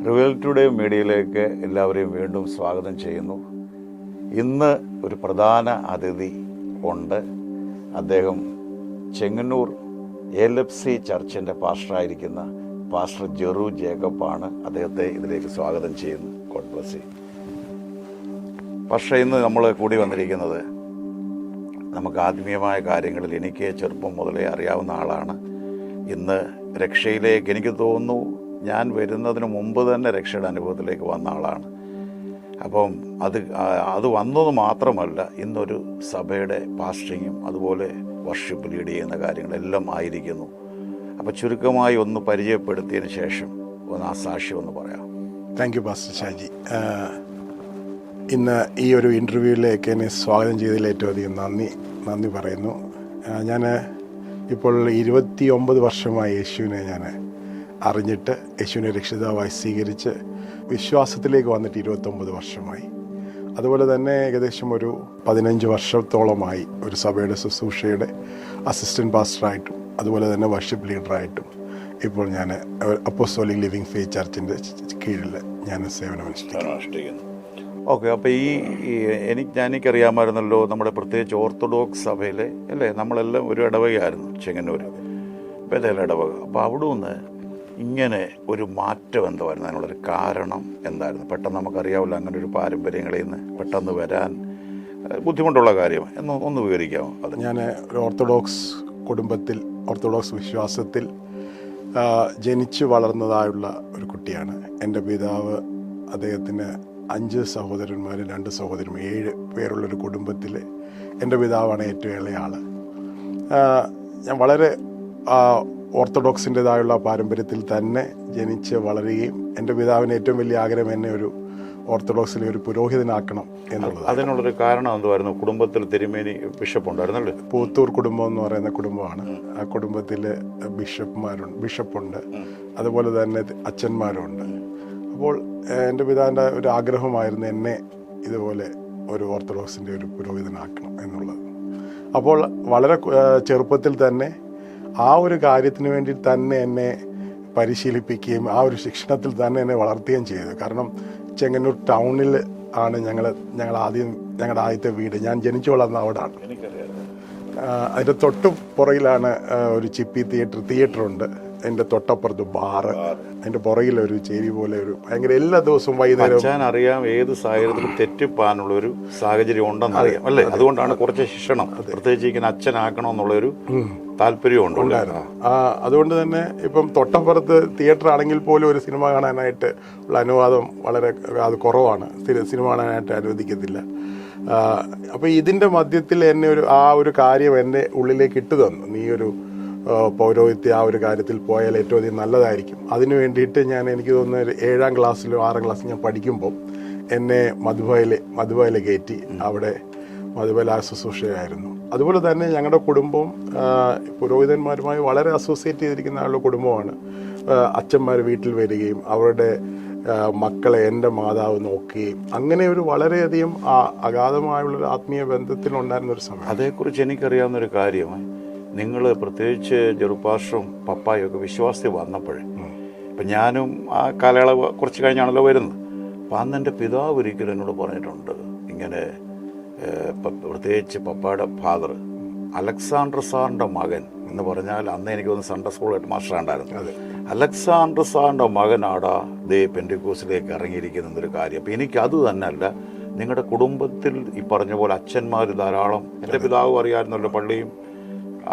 Revel today മീഡിയയിലേക്ക് എല്ലാവരെയും വീണ്ടും സ്വാഗതം ചെയ്യുന്നു. ഇന്ന് ഒരു പ്രധാന അതിഥി ഉണ്ട്. അദ്ദേഹം ചെങ്ങന്നൂർ ALFC ചർച്ചിൻ്റെ പാസ്റ്ററായിരിക്കുന്ന പാസ്റ്റർ ജെറു ജേക്കബാണ്. അദ്ദേഹത്തെ ഇതിലേക്ക് സ്വാഗതം ചെയ്യുന്നു. God bless you. പക്ഷേ ഇന്ന് നമ്മൾ കൂടി വന്നിരിക്കുന്നത് നമുക്ക് ആത്മീയമായ കാര്യങ്ങളിൽ എനിക്ക് ചെറുപ്പം മുതലേ അറിയാവുന്ന ആളാണ്. ഇന്ന് രക്ഷയിലേക്ക് എനിക്ക് തോന്നുന്നു ഞാൻ വരുന്നതിന് മുമ്പ് തന്നെ രക്ഷയുടെ അനുഭവത്തിലേക്ക് വന്ന ആളാണ്. അപ്പം അത് വന്നത് മാത്രമല്ല, ഇന്നൊരു സഭയുടെ പാസ്റ്ററിങ്ങും അതുപോലെ വർഷിപ്പ് ലീഡ് ചെയ്യുന്ന കാര്യങ്ങളെല്ലാം ആയിരിക്കുന്നു. അപ്പോൾ ചുരുക്കമായി ഒന്ന് പരിചയപ്പെടുത്തിയതിന് ശേഷം ഒന്ന് ആ സാക്ഷ്യം ഒന്ന് പറയാം. Thank you pastor Shaji. ഇന്ന് ഈ ഒരു ഇൻ്റർവ്യൂവിലേക്ക് എന്നെ സ്വാഗതം ചെയ്തതിൽ ഏറ്റവും അധികം നന്ദി പറയുന്നു. ഞാൻ ഇപ്പോൾ 29 വർഷമായി യേശുവിനെ ഞാൻ അറിഞ്ഞിട്ട്, യേശുവിനെ രക്ഷിതാവായി സ്വീകരിച്ച് വിശ്വാസത്തിലേക്ക് വന്നിട്ട് 29 വർഷമായി. അതുപോലെ തന്നെ ഏകദേശം ഒരു 15 വർഷത്തോളമായി ഒരു സഭയുടെ ശുശ്രൂഷയുടെ അസിസ്റ്റൻറ്റ് പാസ്റ്ററായിട്ടും അതുപോലെ തന്നെ വർഷിപ്പ് ലീഡറായിട്ടും ഇപ്പോൾ ഞാൻ അപ്പോസ്തോലിക് ലിവിങ് ഫെയ്ത്ത് ചർച്ചിൻ്റെ കീഴിൽ ഞാൻ സേവനമനുഷ്ഠിക്കുന്നു. ഓക്കെ. അപ്പോൾ എനിക്കറിയാമായിരുന്നല്ലോ, നമ്മുടെ പ്രത്യേകിച്ച് ഓർത്തഡോക്സ് സഭയിലെ അല്ലേ, നമ്മളെല്ലാം ഒരു ഇടവകയായിരുന്നു ചെങ്ങന്നൂർ ബഥേൽ ഇടവക. അപ്പോൾ അവിടെ നിന്ന് ഇങ്ങനെ ഒരു മാറ്റം എന്തായിരുന്നു? അതിനുള്ളൊരു കാരണം എന്തായിരുന്നു? പെട്ടെന്ന് നമുക്കറിയാവില്ല, അങ്ങനെ ഒരു പാരമ്പര്യങ്ങളിൽ നിന്ന് പെട്ടെന്ന് വരാൻ ബുദ്ധിമുട്ടുള്ള കാര്യം ഒന്ന് വിവരിക്കാമോ? അത് ഞാൻ ഒരു ഓർത്തഡോക്സ് കുടുംബത്തിൽ, ഓർത്തഡോക്സ് വിശ്വാസത്തിൽ ജനിച്ചു വളർന്നതായുള്ള ഒരു കുട്ടിയാണ്. എൻ്റെ പിതാവ്, അദ്ദേഹത്തിന് 5 സഹോദരന്മാർ, 2 സഹോദരന്മാർ, 7 പേരുള്ളൊരു കുടുംബത്തിൽ എൻ്റെ പിതാവാണ് ഏറ്റവും ഇളയ ആൾ. ഞാൻ വളരെ ഓർത്തഡോക്സിൻ്റെതായുള്ള പാരമ്പര്യത്തിൽ തന്നെ ജനിച്ച് വളരുകയും എൻ്റെ പിതാവിന് ഏറ്റവും വലിയ ആഗ്രഹം എന്നെ ഒരു ഓർത്തഡോക്സിലെ ഒരു പുരോഹിതനാക്കണം എന്നുള്ളത്. അതിനുള്ളൊരു കാരണം എന്തുവായിരുന്നു? കുടുംബത്തിൽ തിരുമേനി ബിഷപ്പ് ഉണ്ടായിരുന്നല്ലോ. പൂത്തൂർ കുടുംബം എന്ന് പറയുന്ന കുടുംബമാണ്. ആ കുടുംബത്തിൽ ബിഷപ്പുണ്ട്, അതുപോലെ തന്നെ അച്ഛന്മാരുണ്ട്. അപ്പോൾ എൻ്റെ പിതാവിൻ്റെ ഒരു ആഗ്രഹമായിരുന്നു എന്നെ ഇതുപോലെ ഒരു ഓർത്തഡോക്സിൻ്റെ ഒരു പുരോഹിതനാക്കണം എന്നുള്ളത്. അപ്പോൾ വളരെ ചെറുപ്പത്തിൽ തന്നെ ആ ഒരു കാര്യത്തിന് വേണ്ടി തന്നെ എന്നെ പരിശീലിപ്പിക്കുകയും ആ ഒരു ശിക്ഷണത്തിൽ തന്നെ എന്നെ വളർത്തുകയും ചെയ്തു. കാരണം ചെങ്ങന്നൂർ ടൗണിൽ ആണ് ഞങ്ങളുടെ ആദ്യത്തെ വീട്. ഞാൻ ജനിച്ചു വളർന്ന അവിടാണ്. അതിൻ്റെ തൊട്ട് പുറകിലാണ് ഒരു ചിപ്പി തിയേറ്ററുണ്ട്. അതിൻ്റെ തൊട്ടപ്പുറത്ത് ബാറ്, അതിൻ്റെ പുറകിലൊരു ചേരി പോലെ ഒരു ഭയങ്കര എല്ലാ ദിവസവും വൈകുന്നേരം അറിയാം ഏത് സാഹചര്യത്തിലും തെറ്റിപ്പാനുള്ള ഒരു സാഹചര്യം ഉണ്ടെന്ന് അറിയാം അല്ലേ? അതുകൊണ്ടാണ് കുറച്ച് ശിക്ഷണം, പ്രത്യേകിച്ച് ഇങ്ങനെ അച്ഛനാക്കണമെന്നുള്ളൊരു താല്പര്യമുണ്ട്. അതുകൊണ്ട് തന്നെ ഇപ്പം തൊട്ടപ്പുറത്ത് തിയേറ്റർ ആണെങ്കിൽ പോലും ഒരു സിനിമ കാണാനായിട്ട് ഉള്ള അനുവാദം വളരെ കുറവാണ്. സിനിമ കാണാനായിട്ട് അനുവദിക്കത്തില്ല. അപ്പോൾ ഇതിൻ്റെ മധ്യത്തിൽ എന്നെ ആ ഒരു കാര്യം എൻ്റെ ഉള്ളിലേക്ക് ഇട്ടു തന്നു. നീ ഒരു പൗരോഹിത്യ ആ ഒരു കാര്യത്തിൽ പോയാൽ ഏറ്റവും അധികം നല്ലതായിരിക്കും. അതിനു വേണ്ടിയിട്ട് എനിക്ക് തോന്നുന്നു 7ാം ക്ലാസ്സിലോ 6ാം ക്ലാസ്സിൽ ഞാൻ പഠിക്കുമ്പോൾ എന്നെ മധുബായിൽ കയറ്റി. അവിടെ മധുബായിൽ ആ ശുശ്രൂഷയായിരുന്നു. അതുപോലെ തന്നെ ഞങ്ങളുടെ കുടുംബം പുരോഹിതന്മാരുമായി വളരെ അസോസിയേറ്റ് ചെയ്തിരിക്കുന്ന ആളുടെ കുടുംബമാണ്. അച്ഛന്മാർ വീട്ടിൽ വരികയും അവരുടെ മക്കളെ എൻ്റെ മാതാവ് നോക്കുകയും അങ്ങനെ ഒരു വളരെയധികം അഗാധമായുള്ളൊരു ആത്മീയ ബന്ധത്തിലുണ്ടായിരുന്ന ഒരു സമയം. അതേക്കുറിച്ച് എനിക്കറിയാവുന്നൊരു കാര്യമാണ്, നിങ്ങൾ പ്രത്യേകിച്ച് ജെറുപാസ്റ്ററും പപ്പായും ഒക്കെ വിശ്വാസത്തിൽ വന്നപ്പോഴേ, ഇപ്പം ഞാനും ആ കാലയളവ് കുറച്ച് കഴിഞ്ഞാണല്ലോ വരുന്നത്. അപ്പം അന്ന് എൻ്റെ പിതാവ് ഒരിക്കലും എന്നോട് പറഞ്ഞിട്ടുണ്ട്, ഇങ്ങനെ പ്രത്യേകിച്ച് പപ്പയുടെ ഫാദർ അലക്സാണ്ടർ സാറിൻ്റെ മകൻ എന്ന് പറഞ്ഞാൽ, അന്ന് എനിക്ക് തോന്നുന്നു സൺഡേ സ്കൂൾ ഹെഡ് മാസ്റ്റർ ഉണ്ടായിരുന്നു. അലക്സാണ്ടർ സാറിൻ്റെ മകനാടാ ദേ പെന്തിക്കോസിലേക്ക് ഇറങ്ങിയിരിക്കുന്നൊരു കാര്യം. അപ്പം എനിക്കത് തന്നെയല്ല, നിങ്ങളുടെ കുടുംബത്തിൽ ഈ പറഞ്ഞ പോലെ അച്ഛന്മാർ ധാരാളം, എൻ്റെ പിതാവ് അറിയാമായിരുന്നല്ലോ, പള്ളിയും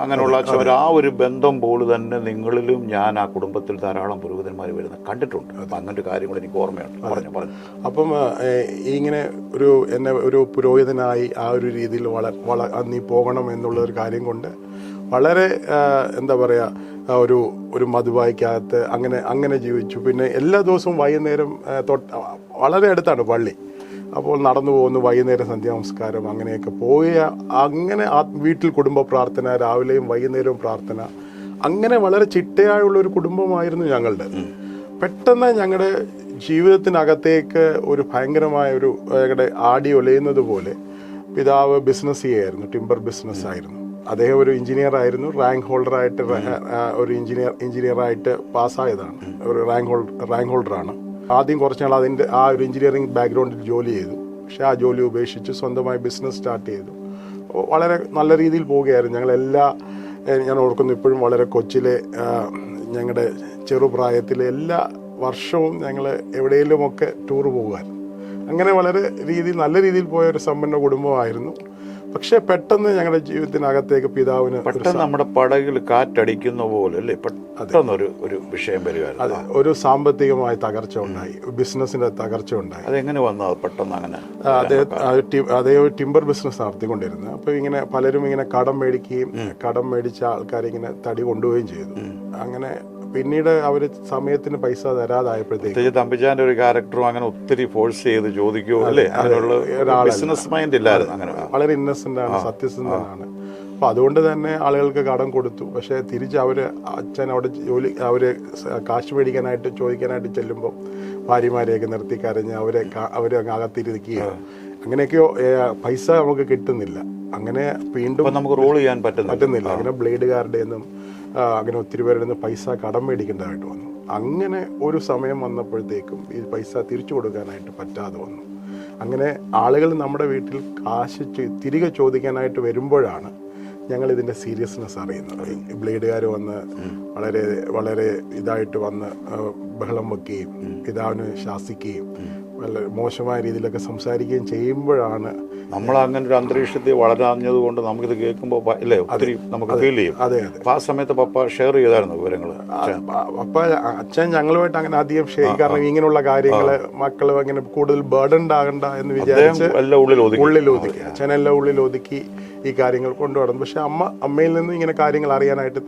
അങ്ങനെയുള്ള ആ ഒരു ബന്ധം പോലെ തന്നെ നിങ്ങളിലും ഞാൻ ആ കുടുംബത്തിൽ ധാരാളം പുരോഹിതന്മാർ വരുന്ന കണ്ടിട്ടുണ്ട്. അപ്പം അങ്ങനെ ഒരു കാര്യം കൂടെ എനിക്ക് ഓർമ്മയുണ്ട്. പറഞ്ഞു. അപ്പം ഇങ്ങനെ എന്നെ ഒരു പുരോഹിതനായി ആ ഒരു രീതിയിൽ നീ പോകണം എന്നുള്ള ഒരു കാര്യം കൊണ്ട് വളരെ എന്താ പറയുക, ഒരു മധുബായിക്കകത്ത് അങ്ങനെ ജീവിച്ചു. പിന്നെ എല്ലാ ദിവസവും വൈകുന്നേരം വളരെ അടുത്താണ് പള്ളി. അപ്പോൾ നടന്നു പോകുന്നു, വൈകുന്നേരം സന്ധ്യാനമസ്കാരം, അങ്ങനെയൊക്കെ അങ്ങനെ വീട്ടിൽ കുടുംബ പ്രാർത്ഥന, രാവിലെയും വൈകുന്നേരവും പ്രാർത്ഥന, അങ്ങനെ വളരെ ചിട്ടയായുള്ളൊരു കുടുംബമായിരുന്നു ഞങ്ങളുടെ. പെട്ടെന്ന് ഞങ്ങളുടെ ജീവിതത്തിനകത്തേക്ക് ഒരു ഭയങ്കരമായ ഞങ്ങളുടെ ആടി ഒലയുന്നത് പോലെ പിതാവ് ബിസിനസ് ചെയ്യായിരുന്നു, ടിമ്പർ ബിസിനസ് ആയിരുന്നു. അദ്ദേഹം ഒരു എഞ്ചിനീയർ ആയിരുന്നു, റാങ്ക് ഹോൾഡറായിട്ട് ഒരു എഞ്ചിനീയറായിട്ട് പാസ്സായതാണ്, ഒരു റാങ്ക് ഹോൾഡറാണ്. ആദ്യം കുറച്ച് നാൾ അതിൻ്റെ ആ ഒരു എഞ്ചിനീയറിംഗ് ബാക്ക്ഗ്രൗണ്ടിൽ ജോലി ചെയ്തു. പക്ഷേ ആ ജോലി ഉപേക്ഷിച്ച് സ്വന്തമായി ബിസിനസ് സ്റ്റാർട്ട് ചെയ്തു. വളരെ നല്ല രീതിയിൽ പോവുകയായിരുന്നു. ഞാൻ ഓർക്കുന്നു ഇപ്പോഴും വളരെ കൊച്ചിലെ ഞങ്ങളുടെ ചെറുപ്രായത്തിലെ എല്ലാ വർഷവും ഞങ്ങൾ എവിടെയെങ്കിലുമൊക്കെ ടൂർ പോകുമായിരുന്നു. അങ്ങനെ വളരെ നല്ല രീതിയിൽ പോയ ഒരു സമ്പന്ന കുടുംബമായിരുന്നു. പക്ഷെ പെട്ടെന്ന് ഞങ്ങളുടെ ജീവിതത്തിനകത്തേക്ക് പിതാവിന് പെട്ടെന്ന് നമ്മുടെ പടകിൽ കാറ്റടിക്കുന്ന പോലെ അല്ലേ പെട്ടെന്ന് ഒരു വിഷയം വരികയായിരുന്നു. അതെ, ഒരു സാമ്പത്തികമായ തകർച്ച ഉണ്ടായി, ബിസിനസിന്റെ തകർച്ച ഉണ്ടായി. അതെങ്ങനെ വന്നത് പെട്ടെന്ന് അങ്ങനെ? അതേ ടിമ്പർ ബിസിനസ് നടത്തിക്കൊണ്ടിരുന്നത്. അപ്പൊ ഇങ്ങനെ പലരും ഇങ്ങനെ കടം മേടിക്കുകയും കടം മേടിച്ച ആൾക്കാർ ഇങ്ങനെ തടി കൊണ്ടുപോവുകയും ചെയ്തു. അങ്ങനെ പിന്നീട് അവര് സമയത്തിന് പൈസ തരാതായപ്പോഴത്തേക്ക് തമ്പിച്ചാന്റെ ഒരു ക്യാരക്ടറും അങ്ങനെ ഒത്തിരി ഫോഴ്സ് ചെയ്ത് ചോദിക്കുമോ അല്ലേ, അങ്ങനെയുള്ള ബിസിനസ് മൈൻഡ് ഇല്ലായിരുന്നു. അങ്ങനെ വളരെ ഇന്നസെന്റ് ആണ്, സത്യസന്ധനാണ്. അപ്പൊ അതുകൊണ്ട് തന്നെ ആളുകൾക്ക് കടം കൊടുത്തു. പക്ഷെ തിരിച്ച് അച്ഛൻ അവിടെ അവര് കാശ് മേടിക്കാനായിട്ട് ചോദിക്കാനായിട്ട് ചെല്ലുമ്പോൾ ഭാര്യമാരെയൊക്കെ നിർത്തി കരഞ്ഞ് അവരെ അകത്തിരിക്കുകയാണ്. അങ്ങനെയൊക്കെയോ പൈസ നമുക്ക് കിട്ടുന്നില്ല. അങ്ങനെ വീണ്ടും നമുക്ക് റോൾ ചെയ്യാൻ പറ്റുന്നില്ല. അങ്ങനെ ബ്ലേഡുകാരുടെ ഒന്നും അങ്ങനെ ഒത്തിരി പേരുടെ നിന്ന് പൈസ കടം മേടിക്കേണ്ടതായിട്ട് വന്നു. അങ്ങനെ ഒരു സമയം വന്നപ്പോഴത്തേക്കും ഈ പൈസ തിരിച്ചു കൊടുക്കാനായിട്ട് പറ്റാതെ വന്നു. അങ്ങനെ ആളുകൾ നമ്മുടെ വീട്ടിൽ കാശ് തിരികെ ചോദിക്കാനായിട്ട് വരുമ്പോഴാണ് ഞങ്ങൾ ഇതിൻ്റെ സീരിയസ്നെസ് അറിയുന്നത്. ബ്ലേഡുകാർ വന്ന് വളരെ വളരെ ഇതായിട്ട് വന്ന് ബഹളം വെക്കുകയും പിതാവിനെ ശാസിക്കുകയും വളരെ മോശമായ രീതിയിലൊക്കെ സംസാരിക്കുകയും ചെയ്യുമ്പോഴാണ് നമ്മൾ അങ്ങനെ ഒരു അന്തരീക്ഷത്തിൽ വളരാഞ്ഞത് കൊണ്ട് നമുക്കിത് കേൾക്കുമ്പോൾ അല്ലേ ഒത്തിരി നമുക്ക് ഫീൽ ചെയ്യും. അതെ. ആ സമയത്ത് പപ്പ ഷെയർ ചെയ്തായിരുന്നു വിവരങ്ങൾ? അച്ഛൻ ഞങ്ങളുമായിട്ട് അങ്ങനെ അധികം ഷെയർ, കാരണം ഇങ്ങനെയുള്ള കാര്യങ്ങള് മക്കൾ അങ്ങനെ കൂടുതൽ ബേർഡൻഡ് ആകണ്ട എന്ന് വിചാരിച്ച് ഉള്ളിൽ ഒതുക്കി അച്ഛനെല്ലാം ഉള്ളിൽ ഒതുക്കി ഈ കാര്യങ്ങൾ കൊണ്ടുവരുന്നു. പക്ഷെ അമ്മയിൽ നിന്ന് ഇങ്ങനെ കാര്യങ്ങൾ അറിയാനായിട്ട്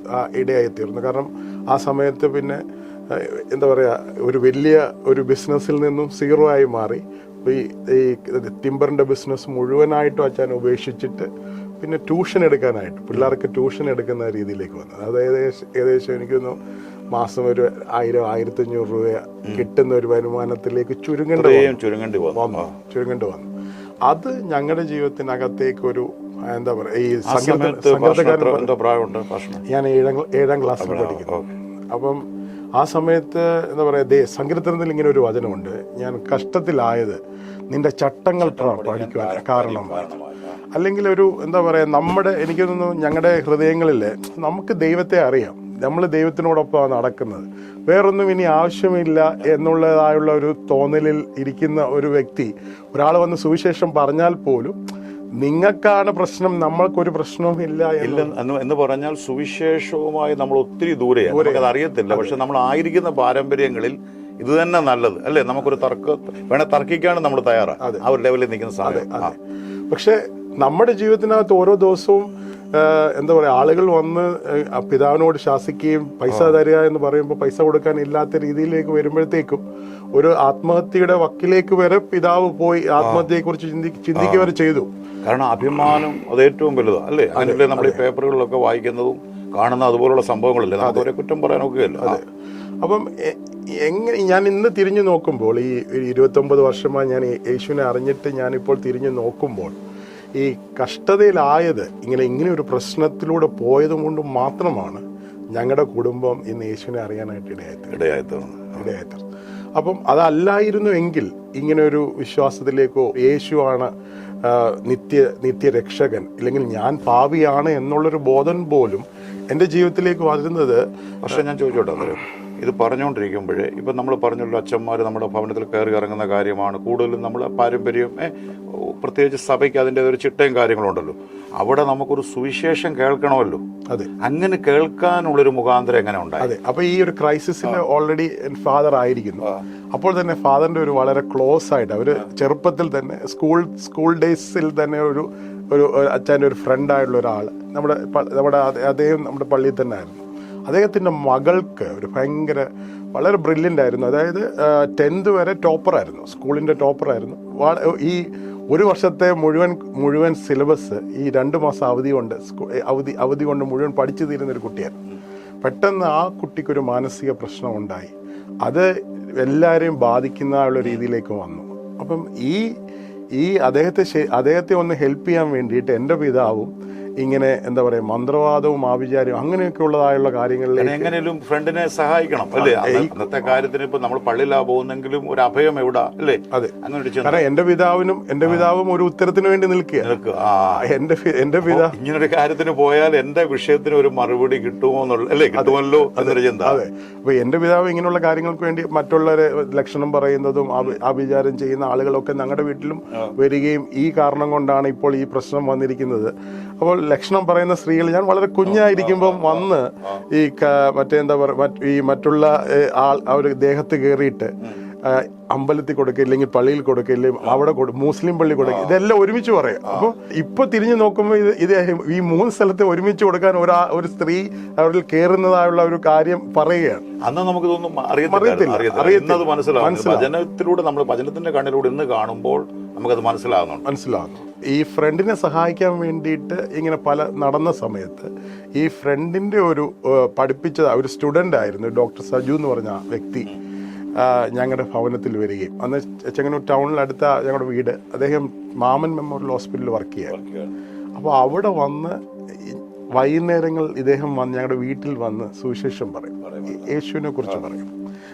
ഇടയായി തീർന്നു. കാരണം ആ സമയത്ത് പിന്നെ എന്താ പറയുക, ഒരു വലിയ ഒരു ബിസിനസ്സിൽ നിന്നും സീറോ ആയി മാറി. ഈ ടിമ്പറിൻ്റെ ബിസിനസ് മുഴുവനായിട്ടും അച്ഛൻ ഉപേക്ഷിച്ചിട്ട് പിന്നെ ട്യൂഷൻ എടുക്കാനായിട്ട് പിള്ളേർക്ക് ട്യൂഷൻ എടുക്കുന്ന രീതിയിലേക്ക് വന്നത്. അത് ഏകദേശം എനിക്കൊന്ന് മാസം ഒരു 1000-1500 രൂപ കിട്ടുന്ന ഒരു വരുമാനത്തിലേക്ക് ചുരുങ്ങേണ്ടി വന്നു. അത് ഞങ്ങളുടെ ജീവിതത്തിനകത്തേക്ക് ഒരു എന്താ പറയുക, ഈ ഞാൻ 7ാം ക്ലാസ്സിൽ പഠിക്കുന്നു. അപ്പം ആ സമയത്ത് എന്താ പറയുക, സങ്കീർത്തനത്തിൽ ഇങ്ങനെ ഒരു വചനമുണ്ട്, ഞാൻ കഷ്ടത്തിലായത് നിന്റെ ചട്ടങ്ങൾ പഠിക്കുവാൻ കാരണമാണ്. അല്ലെങ്കിൽ ഒരു എന്താ പറയുക, എനിക്ക് തോന്നുന്നു ഞങ്ങളുടെ ഹൃദയങ്ങളിൽ നമുക്ക് ദൈവത്തെ അറിയാം, നമ്മൾ ദൈവത്തിനോടൊപ്പം നടക്കുന്നത്, വേറൊന്നും ഇനി ആവശ്യമില്ല എന്നുള്ളതായുള്ള ഒരു തോന്നലിൽ ഇരിക്കുന്ന ഒരു വ്യക്തി ഒരാൾ വന്ന് സുവിശേഷം പറഞ്ഞാൽ പോലും നിങ്ങൾക്കാണ് പ്രശ്നം, നമ്മൾക്കൊരു പ്രശ്നവും ഇല്ല എന്ന് പറഞ്ഞാൽ സുവിശേഷവുമായി നമ്മൾ ഒത്തിരി ദൂരെയാണ്, അത് അറിയത്തില്ല. പക്ഷെ നമ്മൾ ആയിരിക്കുന്ന പാരമ്പര്യങ്ങളിൽ ഇത് തന്നെ നല്ലത് അല്ലേ, നമുക്കൊരു തർക്കിക്കാണ് നമ്മൾ തയ്യാറാണ് ആ ഒരു ലെവലിൽ നിൽക്കുന്ന സാധനം. പക്ഷെ നമ്മുടെ ജീവിതത്തിനകത്ത് ഓരോ ദിവസവും എന്താ പറയുക, ആളുകൾ വന്ന് പിതാവിനോട് ശാസിക്കുകയും പൈസ തരിക എന്ന് പറയുമ്പോൾ പൈസ കൊടുക്കാൻ ഇല്ലാത്ത രീതിയിലേക്ക് വരുമ്പോഴത്തേക്കും ഒരു ആത്മഹത്യയുടെ വക്കിലേക്ക് വരെ പിതാവ് പോയി ആത്മഹത്യയെക്കുറിച്ച് ചിന്തിക്കുക വരെ ചെയ്തു. കാരണം അഭിമാനം അത് ഏറ്റവും വലുതാണ് അല്ലേ, അതിനല്ലേ നമ്മൾ ഈ പേപ്പറുകളിലൊക്കെ വായിക്കുന്നതും കാണുന്ന അതുപോലുള്ള സംഭവങ്ങളല്ലേ, നമുക്ക് അവരെ കുറ്റം പറയാനൊക്കെ അല്ല. അപ്പം എങ്ങനെ ഞാൻ ഇന്ന് തിരിഞ്ഞു നോക്കുമ്പോൾ, ഈ 29 വർഷമായി ഞാൻ യേശുവിനെ അറിഞ്ഞിട്ട് ഞാനിപ്പോൾ തിരിഞ്ഞു നോക്കുമ്പോൾ, ഈ കഷ്ടതയിലായത് ഇങ്ങനെ ഒരു പ്രശ്നത്തിലൂടെ പോയത് കൊണ്ട് മാത്രമാണ് ഞങ്ങളുടെ കുടുംബം ഇന്ന് യേശുവിനെ അറിയാനായിട്ട് ഇടയായിത്തീർന്നത്. അപ്പം അതല്ലായിരുന്നു എങ്കിൽ ഇങ്ങനെ ഒരു വിശ്വാസത്തിലേക്കോ യേശുവാണ് നിത്യരക്ഷകൻ, ഇല്ലെങ്കിൽ ഞാൻ പാപിയാണ് എന്നുള്ളൊരു ബോധം പോലും എൻ്റെ ജീവിതത്തിലേക്ക് വരുന്നത്. പക്ഷെ ഞാൻ ചോദിച്ചോട്ടെ, ഇത് പറഞ്ഞുകൊണ്ടിരിക്കുമ്പോഴേ ഇപ്പം നമ്മൾ പറഞ്ഞല്ലോ അച്ഛന്മാർ നമ്മുടെ ഭവനത്തിൽ കയറി ഇറങ്ങുന്ന കാര്യമാണ് കൂടുതലും നമ്മളെ പാരമ്പര്യം, പ്രത്യേകിച്ച് സഭയ്ക്ക് അതിൻ്റെ ഒരു ചിട്ടയും കാര്യങ്ങളുണ്ടല്ലോ, അവിടെ നമുക്കൊരു സുവിശേഷം കേൾക്കണമല്ലോ. അതെ, അങ്ങനെ കേൾക്കാനുള്ളൊരു മുഖാന്തരം എങ്ങനെ ഉണ്ടായി? അതെ, അപ്പൊ ഈ ഒരു ക്രൈസിസിൽ ഓൾറെഡി ഫാദർ ആയിരിക്കുന്നു. അപ്പോൾ തന്നെ ഫാദറിന്റെ ഒരു വളരെ ക്ലോസ് ആയിട്ട് അവര് ചെറുപ്പത്തിൽ തന്നെ സ്കൂൾ ഡേയ്സിൽ തന്നെ ഒരു അച്ഛൻ്റെ ഒരു ഫ്രണ്ടായിട്ടുള്ള ഒരാൾ നമ്മുടെ അദ്ദേഹം നമ്മുടെ പള്ളിയിൽ തന്നെ ആയിരുന്നു. അദ്ദേഹത്തിൻ്റെ മകൾക്ക് ഒരു വളരെ ബ്രില്യൻ്റ് ആയിരുന്നു. അതായത് 10th വരെ ടോപ്പറായിരുന്നു, സ്കൂളിൻ്റെ ടോപ്പറായിരുന്നു. ഈ ഒരു വർഷത്തെ മുഴുവൻ സിലബസ് ഈ 2 മാസം അവധി കൊണ്ട് മുഴുവൻ പഠിച്ചു തീരുന്നൊരു കുട്ടിയായിരുന്നു. പെട്ടെന്ന് ആ കുട്ടിക്കൊരു മാനസിക പ്രശ്നം ഉണ്ടായി. അത് എല്ലാവരെയും ബാധിക്കുന്ന രീതിയിലേക്ക് വന്നു. അപ്പം ഈ അദ്ദേഹത്തെ ഒന്ന് ഹെൽപ്പ് ചെയ്യാൻ വേണ്ടിയിട്ട് എൻ്റെ പിതാവും ഇങ്ങനെ എന്താ പറയുക മന്ത്രവാദവും ആഭിചാരവും അങ്ങനെയൊക്കെ ഉള്ളതായുള്ള കാര്യങ്ങളിലേക്ക് എങ്ങനെയും ഫ്രണ്ടിനെ സഹായിക്കണം അല്ലേ? അന്നത്തെ കാര്യത്തിന് ഇപ്പൊ നമ്മൾ പള്ളിയിലാ പോകുന്നെങ്കിലും ഒരു അഭയം എവിടാ അല്ലേ? അതെ, അങ്ങനെ കാരണം എന്റെ പിതാവും ഒരു ഉത്തരത്തിന് വേണ്ടി നിൽക്കുക. എന്റെ പിതാവ് ഇങ്ങനൊരു കാര്യത്തിന് പോയാൽ എന്റെ വിഷയത്തിന് ഒരു മറുപടി കിട്ടുമോ എന്നുള്ള അല്ലേ? കിട്ടുമല്ലോ എന്നൊരു ചിന്ത. അതെ, അപ്പൊ എന്റെ പിതാവ് ഇങ്ങനെയുള്ള കാര്യങ്ങൾക്ക് വേണ്ടി മറ്റുള്ളവരെ ലക്ഷണം പറയുന്നതും ആഭിചാരം ചെയ്യുന്ന ആളുകളൊക്കെ ഞങ്ങളുടെ വീട്ടിലും വരികയും ഈ കാരണം കൊണ്ടാണ് ഇപ്പോൾ ഈ പ്രശ്നം വന്നിരിക്കുന്നത്. അപ്പോൾ ലക്ഷണം പറയുന്ന സ്ത്രീകൾ ഞാൻ വളരെ കുഞ്ഞായിരിക്കുമ്പം വന്ന് ഈ മറ്റേന്താ പറയുക ഈ മറ്റുള്ള അവർ ദേഹത്ത് കയറിയിട്ട് അമ്പലത്തിൽ കൊടുക്കുക, ഇല്ലെങ്കിൽ പള്ളിയിൽ കൊടുക്കുക, ഇല്ലെങ്കിൽ അവിടെ മുസ്ലിം പള്ളി കൊടുക്കുക, ഇതെല്ലാം ഒരുമിച്ച് പറയാം. അപ്പൊ ഇപ്പൊ തിരിഞ്ഞു നോക്കുമ്പോൾ ഇത് ഈ 3 സ്ഥലത്ത് ഒരുമിച്ച് കൊടുക്കാൻ ഒരു സ്ത്രീ അവരിൽ കയറുന്നതായുള്ള ഒരു കാര്യം പറയുകയാണ്. അന്ന് നമുക്ക് ഇതൊന്നും അറിയത്തില്ല. വചനത്തിലൂടെ നമ്മൾ വചനത്തിന്റെ കണ്ണിലൂടെ ഇന്ന് കാണുമ്പോൾ നമുക്കത് മനസ്സിലാകുന്നു. ഈ ഫ്രണ്ടിനെ സഹായിക്കാൻ വേണ്ടിയിട്ട് ഇങ്ങനെ നടന്ന സമയത്ത് ഈ ഫ്രണ്ടിന്റെ ഒരു പഠിപ്പിച്ച ഒരു സ്റ്റുഡന്റ് ആയിരുന്നു ഡോക്ടർ സജു എന്ന് പറഞ്ഞ വ്യക്തി ഞങ്ങളുടെ ഭവനത്തിൽ വരികയും അന്ന് ചെങ്ങന്നൂർ ടൗണിലടുത്ത ഞങ്ങളുടെ വീട്, അദ്ദേഹം മാമൻ മെമ്മോറിയൽ ഹോസ്പിറ്റലിൽ വർക്ക് ചെയ്യുക. അപ്പോൾ അവിടെ വന്ന് വൈകുന്നേരങ്ങൾ ഇദ്ദേഹം വന്ന് ഞങ്ങളുടെ വീട്ടിൽ വന്ന് സുവിശേഷം പറയും, യേശുവിനെ കുറിച്ച് പറയും.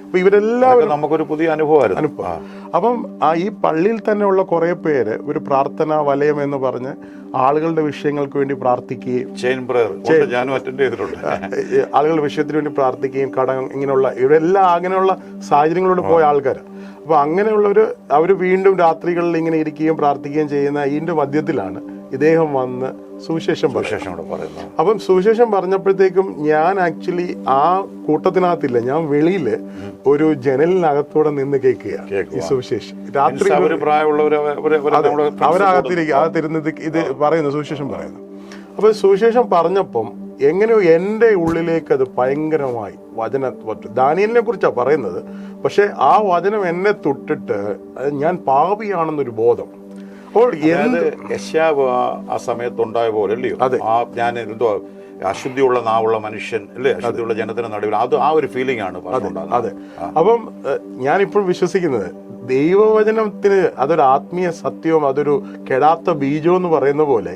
അപ്പൊ ഇവരെല്ലാവരും നമുക്കൊരു പുതിയ അനുഭവം. അപ്പം ഈ പള്ളിയിൽ തന്നെ ഉള്ള കുറെ പേര് ഒരു പ്രാർത്ഥനാ വലയം എന്ന് പറഞ്ഞ് ആളുകളുടെ വിഷയങ്ങൾക്ക് വേണ്ടി പ്രാർത്ഥിക്കുകയും ആളുകളുടെ വിഷയത്തിന് വേണ്ടി പ്രാർത്ഥിക്കുകയും ഇങ്ങനെയുള്ള ഇവരെല്ലാം അങ്ങനെയുള്ള സാഹചര്യങ്ങളോട് പോയ ആൾക്കാർ. അപ്പൊ അങ്ങനെയുള്ളവര് അവര് വീണ്ടും രാത്രികളിൽ ഇങ്ങനെ ഇരിക്കുകയും പ്രാർത്ഥിക്കുകയും ചെയ്യുന്ന ഇതിന്റെ മധ്യത്തിലാണ് ഇദ്ദേഹം വന്ന് സുവിശേഷം പറയുന്നത്. അപ്പം സുവിശേഷം പറഞ്ഞപ്പോഴത്തേക്കും ഞാൻ ആക്ച്വലി ആ കൂട്ടത്തിനകത്തില്ല, ഞാൻ വെളിയില് ഒരു ജനലിനകത്തൂടെ നിന്ന് കേൾക്കുകയാണ് ഈ സുവിശേഷം. രാത്രി അവരകത്തിരുന്നത് ഇത് പറയുന്നു, സുവിശേഷം പറയുന്നു. അപ്പൊ സുവിശേഷം പറഞ്ഞപ്പം എങ്ങനെയോ എൻ്റെ ഉള്ളിലേക്ക് അത് ഭയങ്കരമായി ദാനിയേലിനെ കുറിച്ചാണ് പറയുന്നത്. പക്ഷെ ആ വചനം എന്നെ തൊട്ടിട്ട് ഞാൻ പാപിയാണെന്നൊരു ബോധം. അപ്പോൾ യെശയ്യാവ് ആ സമയത്തുണ്ടായ പോലെ അല്ലയോ? ഞാൻ എന്തോ അശുദ്ധിയുള്ള നാവുള്ള മനുഷ്യൻ അല്ലേ, അശുദ്ധിയുള്ള ജനത്തിന് നടുവിൽ അത് ആ ഒരു ഫീലിംഗ് ആണ്. അതെ, അപ്പം ഞാനിപ്പോൾ വിശ്വസിക്കുന്നത് ദൈവവചനത്തിന് അതൊരു ആത്മീയ സത്യവും അതൊരു കെടാത്ത ബീജവും എന്ന് പറയുന്ന പോലെ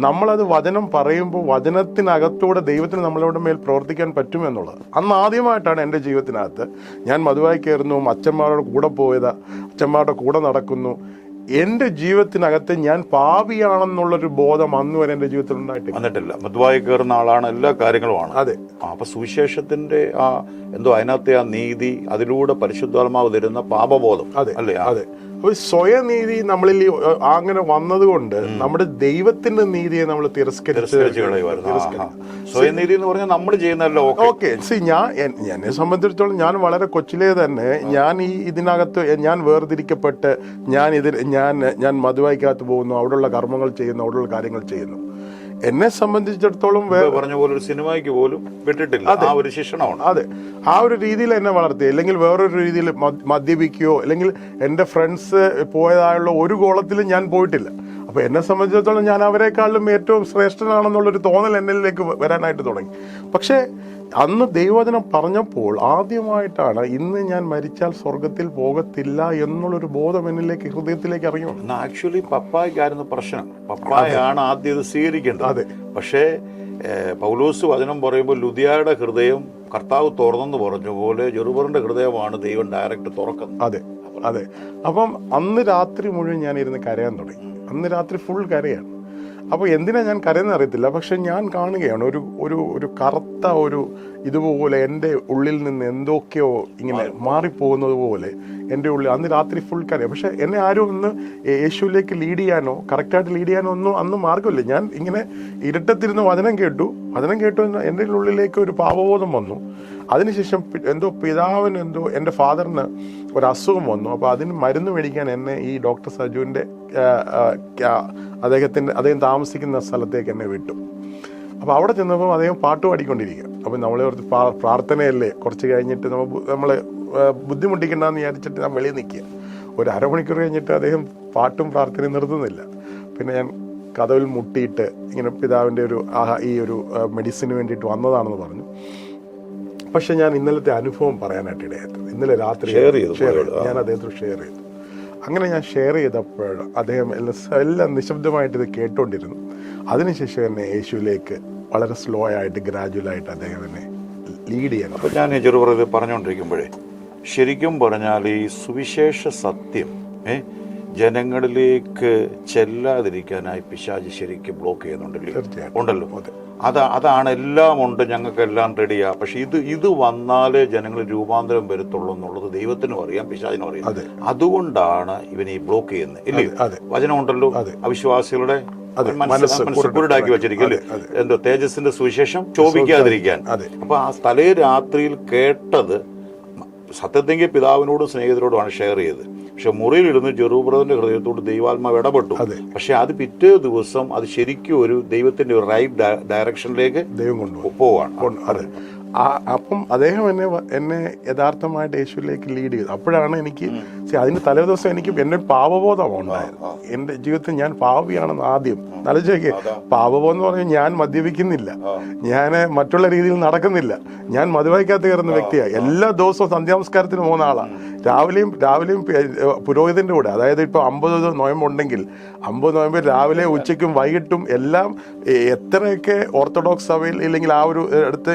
നമ്മളത് വചനം പറയുമ്പോൾ വചനത്തിനകത്തൂടെ ദൈവത്തിന് നമ്മളോട് മേൽ പ്രവർത്തിക്കാൻ പറ്റുമെന്നുള്ളത് അന്ന് ആദ്യമായിട്ടാണ് എൻ്റെ ജീവിതത്തിനകത്ത്. ഞാൻ മധുവായി കയറുന്നു, അച്ഛന്മാരുടെ കൂടെ പോയത്, അച്ഛന്മാരുടെ കൂടെ നടക്കുന്നു. എൻ്റെ ജീവിതത്തിനകത്ത് ഞാൻ പാപിയാണെന്നുള്ളൊരു ബോധം അന്ന് വരെ എൻ്റെ ജീവിതത്തിൽ വന്നിട്ടില്ല. മധുവായി കയറുന്ന ആളാണ്, എല്ലാ കാര്യങ്ങളുമാണ്. അതെ, അപ്പൊ സുവിശേഷത്തിന്റെ ആ എന്തോ അതിനകത്തെ ആ നീതി, അതിലൂടെ പരിശുദ്ധാത്മാവ് തരുന്ന പാപബോധം. അതെ അല്ലേ? അതെ, ഒരു സ്വയനീതി നമ്മളിൽ അങ്ങനെ വന്നതുകൊണ്ട് നമ്മുടെ ദൈവത്തിന്റെ നീതിയെ നമ്മൾ തിരസ്കരിച്ച് സ്വയനീതി എന്ന് പറഞ്ഞാൽ നമ്മൾ ചെയ്യുന്നല്ലോ. ഓക്കെ, എന്നെ സംബന്ധിച്ചിടത്തോളം ഞാൻ വളരെ കൊച്ചിലേ തന്നെ ഞാൻ ഇതിനകത്ത് ഞാൻ വേർതിരിക്കപ്പെട്ട് ഞാൻ മധുവായിക്കകത്ത് പോകുന്നു, അവിടെയുള്ള കർമ്മങ്ങൾ ചെയ്യുന്നു, അവിടെയുള്ള കാര്യങ്ങൾ ചെയ്യുന്നു. എന്നെ സംബന്ധിച്ചിടത്തോളം പറഞ്ഞ പോലെ ഒരു സിനിമയ്ക്ക് പോലും വിട്ടിട്ടില്ല. ആ ഒരു ശിക്ഷണമാണ്. അതെ, ആ ഒരു രീതിയിൽ എന്നെ വളർത്തി. അല്ലെങ്കിൽ വേറൊരു രീതിയിൽ മദ്യപിക്കുകയോ അല്ലെങ്കിൽ എൻ്റെ ഫ്രണ്ട്സ് പോയതായുള്ള ഒരു ഗോളത്തിലും ഞാൻ പോയിട്ടില്ല. അപ്പൊ എന്നെ സംബന്ധിച്ചിടത്തോളം ഞാൻ അവരെക്കാളും ഏറ്റവും ശ്രേഷ്ഠനാണെന്നുള്ളൊരു തോന്നൽ എന്നിലേക്ക് വരാനായിട്ട് തുടങ്ങി. പക്ഷേ അന്ന് ദൈവവചനം പറഞ്ഞപ്പോൾ ആദ്യമായിട്ടാണ് ഇന്ന് ഞാൻ മരിച്ചാൽ സ്വർഗത്തിൽ പോകത്തില്ല എന്നുള്ളൊരു ബോധം എന്നിലേക്ക്, ഹൃദയത്തിലേക്ക് ഇറങ്ങി വന്നു. ആക്ച്വലി പപ്പായ്ക്കായിരുന്നു പ്രശ്നം. പപ്പായാണ് ആദ്യം ഇത് സ്വീകരിക്കേണ്ടത്. അതെ, പക്ഷേ പൗലോസ് വചനം പറയുമ്പോൾ ലുദിയയുടെ ഹൃദയം കർത്താവ് തുറന്നെന്ന് പറഞ്ഞ പോലെ ജെറുബറിന്റെ ഹൃദയമാണ് ദൈവം ഡയറക്റ്റ് തുറക്കുന്നത്. അതെ അതെ. അപ്പം അന്ന് രാത്രി മുഴുവൻ ഞാൻ ഇരുന്ന് കരയാൻ തുടങ്ങി. അന്ന് രാത്രി ഫുൾ കരയാണ്. അപ്പോൾ എന്തിനാ ഞാൻ കരയെന്ന് അറിയത്തില്ല. പക്ഷെ ഞാൻ കാണുകയാണ് ഒരു കറുത്ത ഇതുപോലെ എൻ്റെ ഉള്ളിൽ നിന്ന് എന്തൊക്കെയോ ഇങ്ങനെ മാറിപ്പോകുന്നത് പോലെ എൻ്റെ ഉള്ളിൽ അന്ന് രാത്രി ഫുൾ കരയാണ്. പക്ഷെ എന്നെ ആരും ഒന്ന് യേശുവിലേക്ക് ലീഡ് ചെയ്യാനോ കറക്റ്റായിട്ട് ലീഡ് ചെയ്യാനോ ഒന്നും അന്ന് മാർഗമില്ല. ഞാൻ ഇങ്ങനെ ഇരുട്ടത്തിരുന്ന് വചനം കേട്ടു എൻ്റെ ഉള്ളിലേക്ക് ഒരു പാപബോധം വന്നു. അതിനുശേഷം പിതാവിന് എൻ്റെ ഫാദറിന് ഒരു അസുഖം വന്നു. അപ്പോൾ അതിന് മരുന്ന് മേടിക്കാൻ എന്നെ ഈ ഡോക്ടർ സജുവിൻ്റെ അദ്ദേഹം താമസിക്കുന്ന സ്ഥലത്തേക്ക് എന്നെ വിട്ടു. അപ്പോൾ അവിടെ ചെന്നപ്പോൾ അദ്ദേഹം പാട്ട് പാടിക്കൊണ്ടിരിക്കുക. അപ്പോൾ നമ്മളെ ഓർത്ത് പ്രാർത്ഥനയല്ലേ, കുറച്ച് കഴിഞ്ഞിട്ട് നമ്മളെ ബുദ്ധിമുട്ടിക്കണ്ടെന്ന് വിചാരിച്ചിട്ട് ഞാൻ വെളിയിൽ നിൽക്കുക. ഒരു അരമണിക്കൂർ കഴിഞ്ഞിട്ട് അദ്ദേഹം പാട്ടും പ്രാർത്ഥനയും നിർത്തുന്നില്ല. പിന്നെ ഞാൻ കതവിൽ മുട്ടിയിട്ട് ഇങ്ങനെ പിതാവിൻ്റെ ഈ ഒരു മെഡിസിന് വേണ്ടിയിട്ട് വന്നതാണെന്ന് പറഞ്ഞു. പക്ഷെ ഞാൻ ഇന്നലത്തെ അനുഭവം പറയാനായിട്ട് ഇടയായത്, ഇന്നലെ രാത്രി ഞാൻ അദ്ദേഹത്തോട് ഷെയർ ചെയ്തു. അങ്ങനെ ഞാൻ ഷെയർ ചെയ്തപ്പോൾ അദ്ദേഹം എല്ലാം നിശബ്ദമായിട്ട് ഇത് കേട്ടുകൊണ്ടിരുന്നു. അതിനുശേഷം എന്നെ യേശുവിലേക്ക് വളരെ സ്ലോ ആയിട്ട് ഗ്രാജുവലായിട്ട് അദ്ദേഹം എന്നെ ലീഡ് ചെയ്യാൻ. അപ്പോൾ ഞാൻ ചെറുപുറത്ത് പറഞ്ഞുകൊണ്ടിരിക്കുമ്പോഴേ ശരിക്കും പറഞ്ഞാൽ ഈ സുവിശേഷ സത്യം ജനങ്ങളിലേക്ക് ചെല്ലാതിരിക്കാനായി പിശാച് ശരിക്കും ബ്ലോക്ക് ചെയ്യുന്നുണ്ടല്ലോ. ഉണ്ടല്ലോ. അതാണ് എല്ലാം ഉണ്ട്, ഞങ്ങൾക്കെല്ലാം റെഡിയാ. പക്ഷെ ഇത് വന്നാലേ ജനങ്ങൾ രൂപാന്തരം വരത്തുള്ളൂ എന്നുള്ളത് ദൈവത്തിനും അറിയാം, പിശാചിനും അറിയാം. അതുകൊണ്ടാണ് ഇവനെ ഈ ബ്ലോക്ക് ചെയ്യുന്നത്. ഇല്ലേ? വചനം ഉണ്ടല്ലോ, അവിശ്വാസികളുടെ മനസ്സുണ്ടാക്കി വെച്ചിരിക്കല്ലേ, എന്തോ തേജസ്സിന്റെ സുവിശേഷം ശോഭിക്കാതിരിക്കാൻ. അപ്പൊ ആ തലേ രാത്രിയിൽ കേട്ടത് സത്യത്തെങ്കിൽ പിതാവിനോടും സ്നേഹിതരോടുമാണ് ഷെയർ ചെയ്തത്. പക്ഷെ മുറിയിലിരുന്ന് ജെറൂബ്രദറിന്റെ ഹൃദയത്തോട് ദൈവാത്മാവ് ഇടപെട്ടു. പക്ഷെ അത് പിറ്റേ ദിവസം അത് ശരിക്കും ഒരു ദൈവത്തിന്റെ ഒരു റൈറ്റ് ഡയറക്ഷനിലേക്ക് ദൈവം കൊണ്ടുപോവാണ്. അപ്പം അദ്ദേഹം എന്നെ യഥാർത്ഥമായിട്ട് യേശുവിലേക്ക് ലീഡ് ചെയ്തു. അപ്പോഴാണ് എനിക്ക് അതിന്റെ തലേ ദിവസം എനിക്ക് എന്നെ പാപബോധം ഉണ്ടായത്. എന്റെ ജീവിതത്തിൽ ഞാൻ പാപിയാണെന്ന് ആദ്യം ആലോചിച്ചേക്ക്. പാപബോധം എന്ന് പറഞ്ഞാൽ ഞാൻ മദ്യപിക്കുന്നില്ല, ഞാൻ മറ്റുള്ള രീതിയിൽ നടക്കുന്നില്ല, ഞാൻ മദ്യപിക്കാത്ത കയറുന്ന വ്യക്തിയാണ്. എല്ലാ ദിവസവും സന്ധ്യാനമസ്കാരത്തിന് പോകുന്ന ആളാണ്. രാവിലെയും പുരോഹിതന്റെ കൂടെ, അതായത് ഇപ്പൊ 50 നോയമ്പുണ്ടെങ്കിൽ 50 നോയമ്പ് രാവിലെ ഉച്ചയ്ക്കും വൈകിട്ടും എല്ലാം എത്രയൊക്കെ ഓർത്തഡോക്സ് സഭയിൽ ഇല്ലെങ്കിൽ ആ ഒരു അടുത്ത്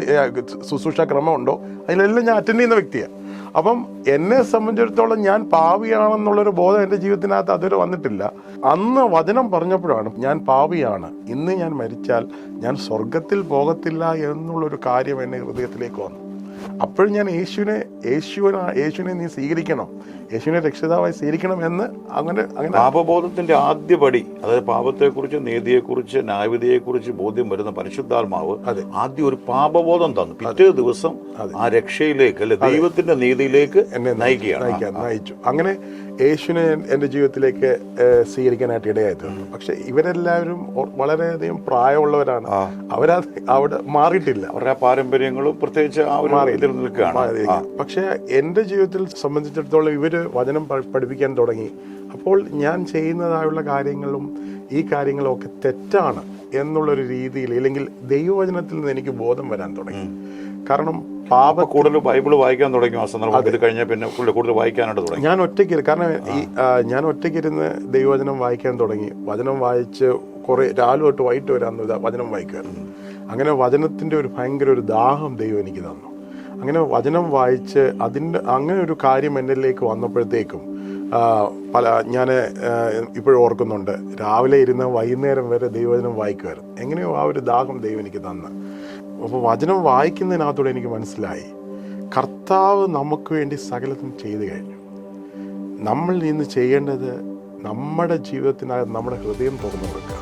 ശുശ്രൂഷ ക്രമമുണ്ടോ അതിലെല്ലാം ഞാൻ അറ്റൻഡ് ചെയ്യുന്ന വ്യക്തിയാണ്. അപ്പം എന്നെ സംബന്ധിച്ചിടത്തോളം ഞാൻ പാപിയാണെന്നുള്ളൊരു ബോധം എൻ്റെ ജീവിതത്തിനകത്ത് അതുവരെ വന്നിട്ടില്ല. അന്ന് വചനം പറഞ്ഞപ്പോഴാണ് ഞാൻ പാപിയാണ്, ഇന്ന് ഞാൻ മരിച്ചാൽ ഞാൻ സ്വർഗത്തിൽ പോകത്തില്ല എന്നുള്ളൊരു കാര്യം എന്നെ ഹൃദയത്തിലേക്ക് വന്നു. അപ്പോഴും ഞാൻ യേശുവിനെ നീ സ്വീകരിക്കണം, യേശുവിനെ രക്ഷിതാവായി സ്വീകരിക്കണം എന്ന് അങ്ങനെ പാപബോധത്തിന്റെ ആദ്യ പടി, അതായത് പാപത്തെക്കുറിച്ച്, നീതിയെക്കുറിച്ച്, ന്യായവിധിയെക്കുറിച്ച് ബോധ്യം വരുന്ന പരിശുദ്ധാത്മാവ് ആദ്യം ഒരു പാപബോധം തന്നു. പിറ്റേ ദിവസം ആ രക്ഷയിലേക്ക്, അല്ലെ ദൈവത്തിന്റെ നീതിയിലേക്ക് എന്നെ നയിച്ചു. അങ്ങനെ യേശുവിനെ എൻ്റെ ജീവിതത്തിലേക്ക് സ്വീകരിക്കാനായിട്ട് ഇടയായി തീർന്നു. പക്ഷെ ഇവരെല്ലാവരും വളരെയധികം പ്രായമുള്ളവരാണ്, അവരത് അവിടെ മാറിയിട്ടില്ല, അവരുടെ പാരമ്പര്യങ്ങളും പ്രത്യേകിച്ച് പക്ഷെ എൻ്റെ ജീവിതത്തിൽ സംബന്ധിച്ചിടത്തോളം ഇവര് വചനം പഠിപ്പിക്കാൻ തുടങ്ങി. അപ്പോൾ ഞാൻ ചെയ്യുന്നതായുള്ള കാര്യങ്ങളും ഈ കാര്യങ്ങളും ഒക്കെ തെറ്റാണ് എന്നുള്ളൊരു രീതിയിൽ, അല്ലെങ്കിൽ ദൈവവചനത്തിൽ നിന്ന് എനിക്ക് ബോധം വരാൻ തുടങ്ങി. കാരണം കൂടുതൽ ബൈബിൾ വായിക്കാൻ തുടങ്ങി. ആ സന്ദർഭം ഇത് കഴിഞ്ഞാൽ പിന്നെ കൂടുതൽ വായിക്കാനായിട്ട് തുടങ്ങി. ഞാൻ ഒറ്റയ്ക്കിരുന്ന് ദൈവവചനം വായിക്കാൻ തുടങ്ങി. വചനം വായിച്ച് കുറെ രാവിലെ തൊട്ട് വൈകിട്ട് വരാൻ വചനം വായിക്കുമായിരുന്നു. അങ്ങനെ വചനത്തിന്റെ ഒരു ഭയങ്കര ഒരു ദാഹം ദൈവം എനിക്ക് തന്നു. അങ്ങനെ വചനം വായിച്ച് അങ്ങനെ ഒരു കാര്യം എന്നിലേക്ക് വന്നപ്പോഴത്തേക്കും ഞാൻ ഇപ്പോഴും ഓർക്കുന്നുണ്ട്, രാവിലെ ഇരുന്ന് വൈകുന്നേരം വരെ ദൈവവചനം വായിക്കുമായിരുന്നു. എങ്ങനെയോ ആ ഒരു ദാഹം ദൈവം എനിക്ക് തന്നു. അപ്പോൾ വചനം വായിക്കുന്നതിനകത്തൂടെ എനിക്ക് മനസ്സിലായി, കർത്താവ് നമുക്ക് വേണ്ടി സകലതും ചെയ്തു കഴിഞ്ഞു. നമ്മൾ ഇന്ന് ചെയ്യേണ്ടത് നമ്മുടെ ജീവിതത്തിനകത്ത് നമ്മുടെ ഹൃദയം തുറന്നു കൊടുക്കുക.